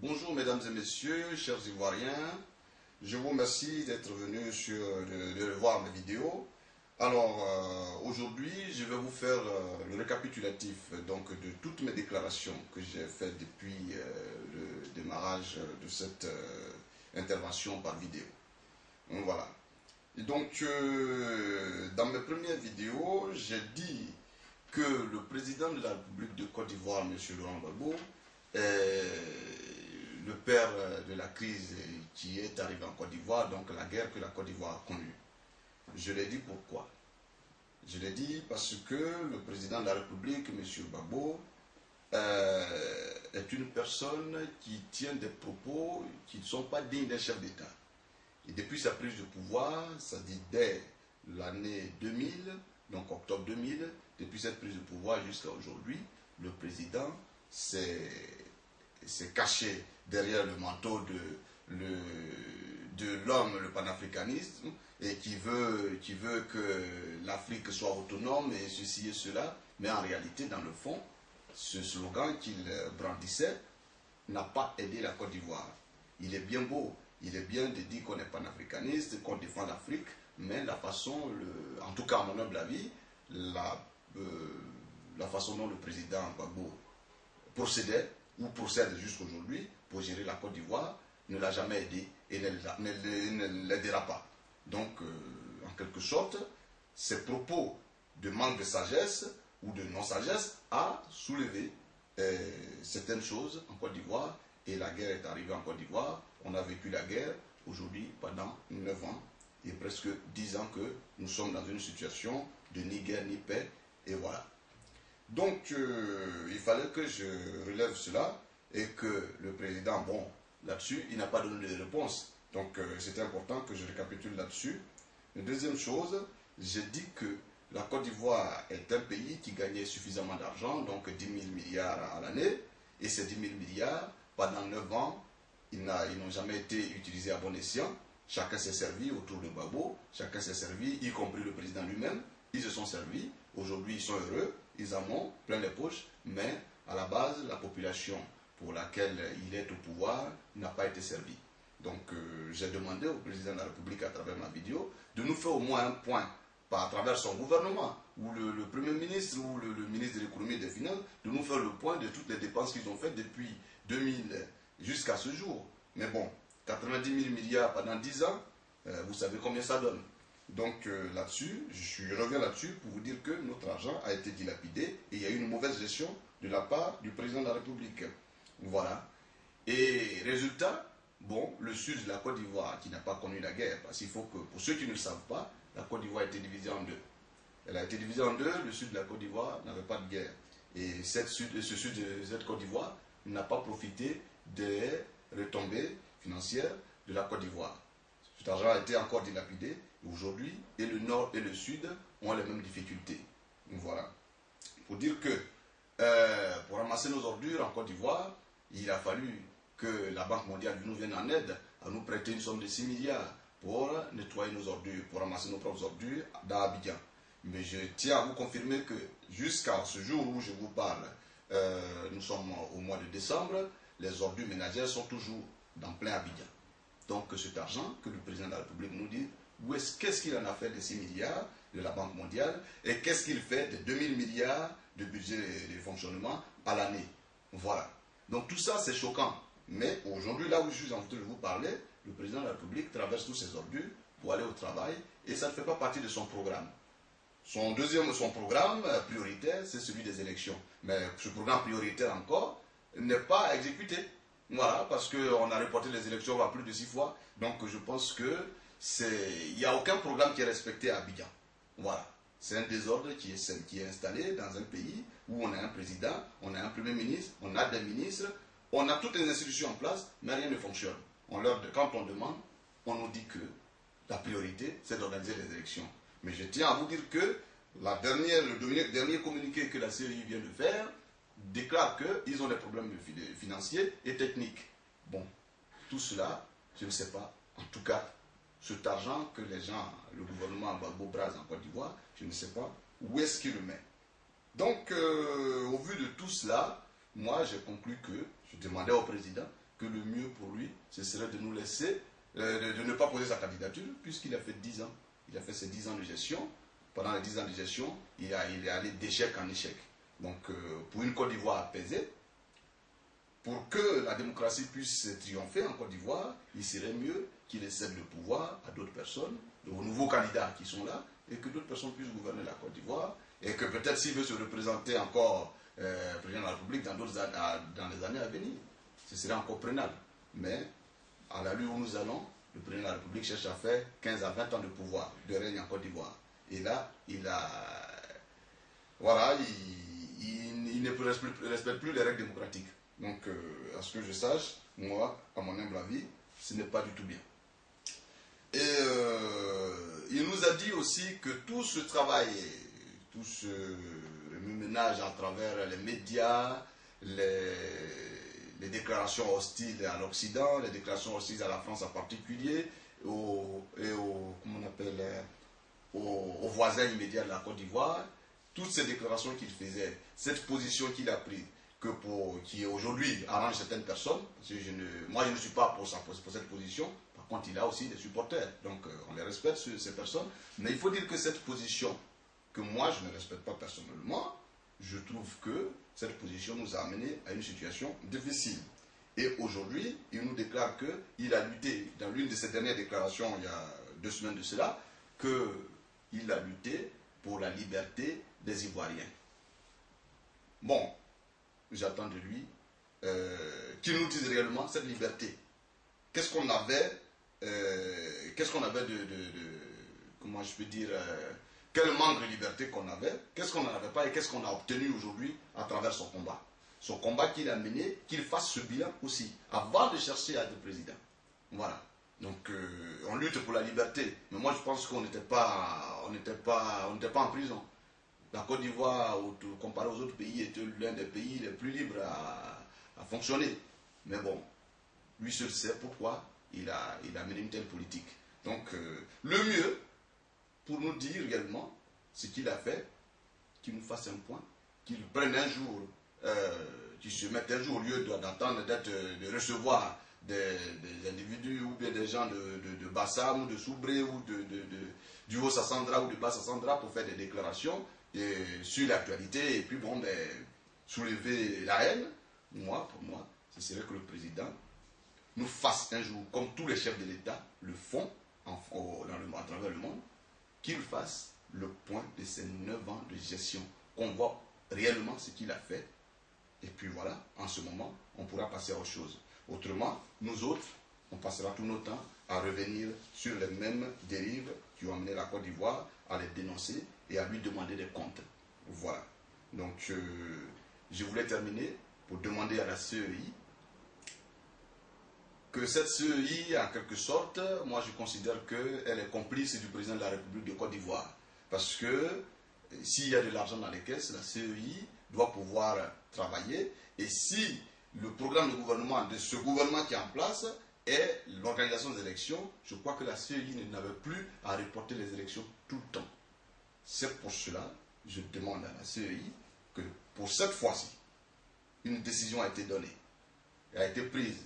Bonjour mesdames et messieurs, chers Ivoiriens, je vous remercie d'être venus de voir mes vidéos. Alors aujourd'hui je vais vous faire le récapitulatif donc, de toutes mes déclarations que j'ai faites depuis le démarrage de cette intervention par vidéo. Donc, voilà. Et donc dans mes premières vidéos, j'ai dit que le président de la République de Côte d'Ivoire, M. Laurent Gbagbo, le père de la crise qui est arrivée en Côte d'Ivoire, donc la guerre que la Côte d'Ivoire a connue. Je l'ai dit pourquoi? Je l'ai dit parce que le président de la République, M. Gbagbo, est une personne qui tient des propos qui ne sont pas dignes d'un chef d'État. Et depuis sa prise de pouvoir, ça dit dès l'année 2000, donc octobre 2000, depuis cette prise de pouvoir jusqu'à aujourd'hui, le président s'est caché derrière le manteau de l'homme, le panafricanisme, et qui veut que l'Afrique soit autonome et ceci et cela. Mais en réalité, dans le fond, ce slogan qu'il brandissait n'a pas aidé la Côte d'Ivoire. Il est bien beau, il est bien de dire qu'on est panafricaniste, qu'on défend l'Afrique, mais la façon, en tout cas à mon humble avis, la façon dont le président Gbagbo procédait ou procède jusqu'aujourd'hui pour gérer la Côte d'Ivoire ne l'a jamais aidé et ne l'aidera pas. Donc, en quelque sorte, ces propos de manque de sagesse ou de non-sagesse a soulevé certaines choses en Côte d'Ivoire, et la guerre est arrivée en Côte d'Ivoire. On a vécu la guerre aujourd'hui pendant 9 ans et presque 10 ans que nous sommes dans une situation de ni guerre ni paix, et voilà. Donc, il fallait que je relève cela et que le président, bon, là-dessus, il n'a pas donné de réponse. Donc, c'est important que je récapitule là-dessus. La deuxième chose, j'ai dit que la Côte d'Ivoire est un pays qui gagnait suffisamment d'argent, donc 10 000 milliards à l'année, et ces 10 000 milliards, pendant 9 ans, ils n'ont jamais été utilisés à bon escient. Chacun s'est servi autour de Gbagbo, chacun s'est servi, y compris le président lui-même. Ils se sont servis, aujourd'hui ils sont heureux, ils en ont plein les poches, mais à la base, la population pour laquelle il est au pouvoir n'a pas été servie. Donc j'ai demandé au président de la République à travers ma vidéo de nous faire au moins un point, à travers son gouvernement, ou le Premier ministre, ou le ministre de l'économie et des finances, de nous faire le point de toutes les dépenses qu'ils ont faites depuis 2000 jusqu'à ce jour. Mais bon, 90 000 milliards pendant 10 ans, vous savez combien ça donne. Donc là-dessus, je reviens là-dessus pour vous dire que notre argent a été dilapidé et il y a eu une mauvaise gestion de la part du président de la République. Voilà. Et résultat, bon, le sud de la Côte d'Ivoire qui n'a pas connu la guerre, parce qu'il faut que, pour ceux qui ne le savent pas, la Côte d'Ivoire a été divisée en deux. Elle a été divisée en deux, le sud de la Côte d'Ivoire n'avait pas de guerre. Et ce sud de cette Côte d'Ivoire n'a pas profité des retombées financières de la Côte d'Ivoire. Cet argent a été encore dilapidé aujourd'hui, et le nord et le sud ont les mêmes difficultés. Donc voilà. Pour dire que pour ramasser nos ordures en Côte d'Ivoire, il a fallu que la Banque mondiale nous vienne en aide, à nous prêter une somme de 6 milliards pour nettoyer nos ordures, pour ramasser nos propres ordures dans Abidjan. Mais je tiens à vous confirmer que jusqu'à ce jour où je vous parle, nous sommes au mois de décembre, les ordures ménagères sont toujours dans plein Abidjan. Donc cet argent que le président de la République nous dit, qu'est-ce qu'il en a fait des 6 milliards de la Banque mondiale et qu'est-ce qu'il fait des 2000 milliards de budget de fonctionnement à l'année. Voilà. Donc tout ça c'est choquant. Mais aujourd'hui, là où je suis en train de vous parler, le président de la République traverse tous ses ordures pour aller au travail et ça ne fait pas partie de son programme. Son programme prioritaire, c'est celui des élections. Mais ce programme prioritaire encore n'est pas exécuté. Voilà, parce qu'on a reporté les élections à plus de 6 fois. Donc je pense que il n'y a aucun programme qui est respecté à Abidjan. Voilà. C'est un désordre qui est installé dans un pays où on a un président, on a un premier ministre, on a des ministres, on a toutes les institutions en place, mais rien ne fonctionne. Quand on demande, on nous dit que la priorité, c'est d'organiser les élections. Mais je tiens à vous dire que le dernier communiqué que la CEI vient de faire déclare qu'ils ont des problèmes financiers et techniques. Bon, tout cela, je ne sais pas. En tout cas, cet argent que les gens, le gouvernement Gbagbo brase en Côte d'Ivoire, je ne sais pas où est-ce qu'il le met. Donc, au vu de tout cela, moi j'ai conclu que, je demandais au président que le mieux pour lui, ce serait de nous laisser, de ne pas poser sa candidature, puisqu'il a fait 10 ans. Il a fait ses 10 ans de gestion. Pendant les 10 ans de gestion, il est allé d'échec en échec. Donc, pour une Côte d'Ivoire apaisée, pour que la démocratie puisse triompher en Côte d'Ivoire, il serait mieux qu'il cède le pouvoir à d'autres personnes, aux nouveaux candidats qui sont là, et que d'autres personnes puissent gouverner la Côte d'Ivoire, et que peut-être s'il veut se représenter encore président de la République dans les années à venir, ce serait encore prenable. Mais, à la l'heure où nous allons, le président de la République cherche à faire 15 à 20 ans de pouvoir, de règne en Côte d'Ivoire. Et là, voilà, il ne respecte plus les règles démocratiques. Donc, à ce que je sache, moi, à mon humble avis, ce n'est pas du tout bien. Et il nous a dit aussi que tout ce travail, tout ce ménage à travers les médias, les déclarations hostiles à l'Occident, les déclarations hostiles à la France en particulier, aux voisins immédiats de la Côte d'Ivoire, toutes ces déclarations qu'il faisait, cette position qu'il a prise, qui aujourd'hui arrange certaines personnes, parce que moi je ne suis pas pour cette position, par contre il a aussi des supporters, donc on les respecte ces personnes, mais il faut dire que cette position, que moi je ne respecte pas personnellement, je trouve que cette position nous a amené à une situation difficile. Et aujourd'hui, il nous déclare qu'il a lutté, dans l'une de ses dernières déclarations, il y a 2 semaines de cela, qu'il a lutté pour la liberté des Ivoiriens. Bon, j'attends de lui qu'il nous dise réellement cette liberté. Qu'est-ce qu'on avait comment je peux dire, quel manque de liberté qu'on avait, qu'est-ce qu'on n'en avait pas et qu'est-ce qu'on a obtenu aujourd'hui à travers son combat. Son combat qu'il a mené, qu'il fasse ce bilan aussi, avant de chercher à être président. Voilà. Donc, on lutte pour la liberté. Mais moi, je pense qu'on n'était pas en prison. La Côte d'Ivoire, comparé aux autres pays, était l'un des pays les plus libres à fonctionner. Mais bon, lui seul sait pourquoi il a mené une telle politique. Donc, le mieux, pour nous dire réellement ce qu'il a fait, qu'il nous fasse un point, qu'il prenne un jour, qu'il se mette un jour au lieu d'attendre de recevoir des individus ou bien des gens de Bassam ou de Soubré ou du Haut-Sassandra ou de Bas-Sassandra pour faire des déclarations sur l'actualité et puis bon, soulever la haine. Pour moi, ce serait que le président nous fasse un jour, comme tous les chefs de l'État le font à travers le monde, qu'il fasse le point de ces 9 ans de gestion, qu'on voit réellement ce qu'il a fait. Et puis voilà, en ce moment, on pourra passer à autre chose. Autrement, nous autres, on passera tout notre temps à revenir sur les mêmes dérives qui ont amené la Côte d'Ivoire à les dénoncer et à lui demander des comptes. Voilà. Donc, je voulais terminer pour demander à la CEI que cette CEI, en quelque sorte, moi je considère qu'elle est complice du président de la République de Côte d'Ivoire. Parce que s'il y a de l'argent dans les caisses, la CEI doit pouvoir travailler. Et si le programme de gouvernement de ce gouvernement qui est en place est l'organisation des élections, je crois que la CEI n'avait plus à reporter les élections tout le temps. C'est pour cela que je demande à la CEI que pour cette fois-ci, une décision a été donnée, a été prise.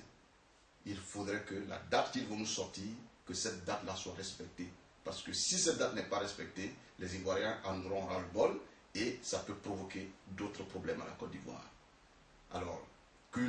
Il faudrait que la date qu'ils vont nous sortir, que cette date-là soit respectée. Parce que si cette date n'est pas respectée, les Ivoiriens en auront ras-le-bol et ça peut provoquer d'autres problèmes à la Côte d'Ivoire. Alors, pour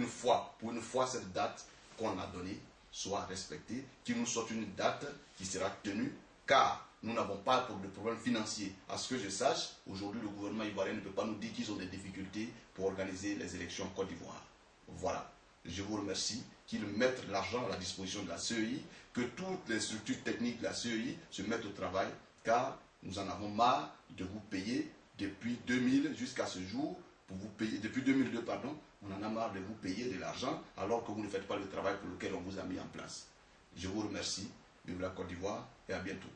une fois, cette date qu'on a donnée soit respectée, qu'ils nous sortent une date qui sera tenue, car nous n'avons pas de problème financier. À ce que je sache, aujourd'hui, le gouvernement ivoirien ne peut pas nous dire qu'ils ont des difficultés pour organiser les élections en Côte d'Ivoire. Voilà. Je vous remercie qu'ils mettent l'argent à la disposition de la CEI, que toutes les structures techniques de la CEI se mettent au travail, car nous en avons marre de vous payer depuis 2000 jusqu'à ce jour, depuis 2002, pardon, on en a marre de vous payer de l'argent alors que vous ne faites pas le travail pour lequel on vous a mis en place. Je vous remercie, vive la Côte d'Ivoire et à bientôt.